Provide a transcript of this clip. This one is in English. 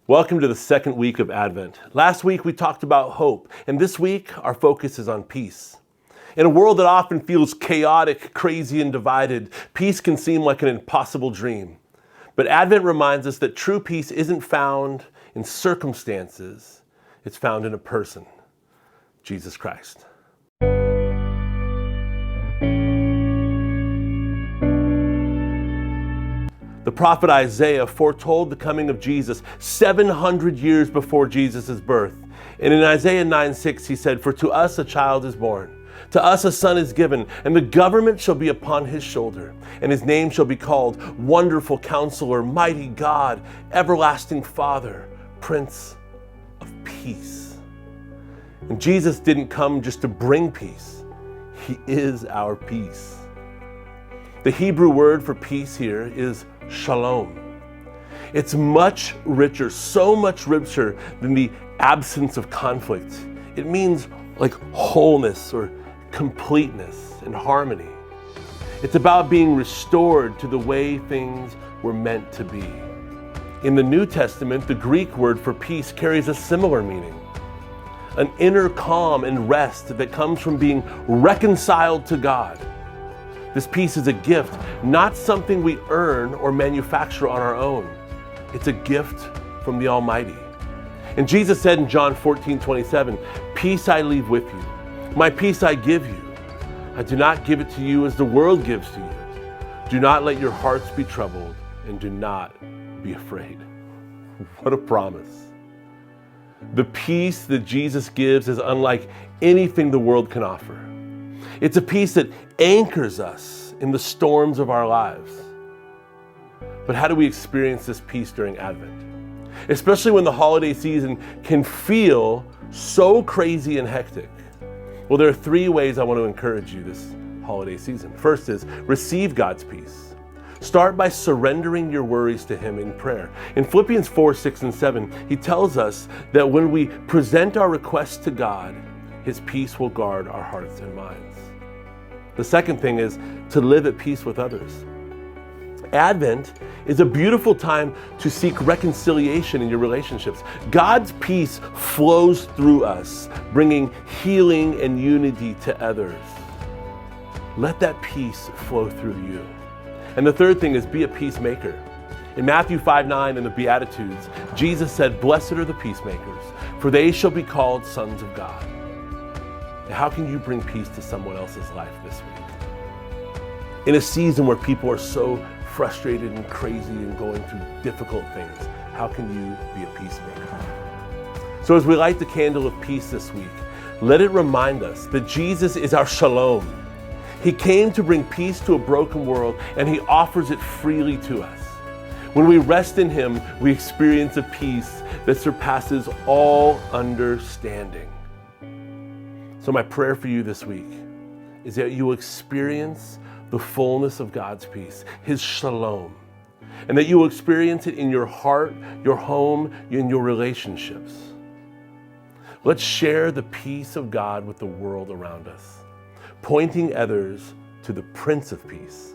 Welcome to the second week of Advent. Last week we talked about hope, and this week our focus is on peace. In a world that often feels chaotic, crazy, and divided, peace can seem like an impossible dream. But Advent reminds us that true peace isn't found in circumstances, it's found in a person, Jesus Christ. The prophet Isaiah foretold the coming of Jesus 700 years before Jesus' birth. And in Isaiah 9:6 he said, "For to us a child is born, to us a son is given, and the government shall be upon his shoulder, and his name shall be called Wonderful Counselor, Mighty God, Everlasting Father, Prince of Peace." And Jesus didn't come just to bring peace. He is our peace. The Hebrew word for peace here is shalom. It's much richer, so much richer than the absence of conflict. It means like wholeness or completeness and harmony. It's about being restored to the way things were meant to be. In the New Testament, the Greek word for peace carries a similar meaning. An inner calm and rest that comes from being reconciled to God. This peace is a gift, not something we earn or manufacture on our own. It's a gift from the Almighty. And Jesus said in John 14:27, "Peace I leave with you, my peace I give you. I do not give it to you as the world gives to you. Do not let your hearts be troubled, and do not be afraid." What a promise. The peace that Jesus gives is unlike anything the world can offer. It's a peace that anchors us in the storms of our lives. But how do we experience this peace during Advent? Especially when the holiday season can feel so crazy and hectic. Well, there are three ways I want to encourage you this holiday season. First is receive God's peace. Start by surrendering your worries to Him in prayer. In Philippians 4:6 and 7, he tells us that when we present our requests to God, His peace will guard our hearts and minds. The second thing is to live at peace with others. Advent is a beautiful time to seek reconciliation in your relationships. God's peace flows through us, bringing healing and unity to others. Let that peace flow through you. And the third thing is be a peacemaker. In Matthew 5:9 in the Beatitudes, Jesus said, "Blessed are the peacemakers, for they shall be called sons of God." And how can you bring peace to someone else's life this week? In a season where people are so frustrated and crazy and going through difficult things, how can you be a peacemaker? So as we light the candle of peace this week, let it remind us that Jesus is our shalom. He came to bring peace to a broken world, and He offers it freely to us. When we rest in Him, we experience a peace that surpasses all understanding. So my prayer for you this week is that you will experience the fullness of God's peace, His shalom, and that you will experience it in your heart, your home, in your relationships. Let's share the peace of God with the world around us, pointing others to the Prince of Peace.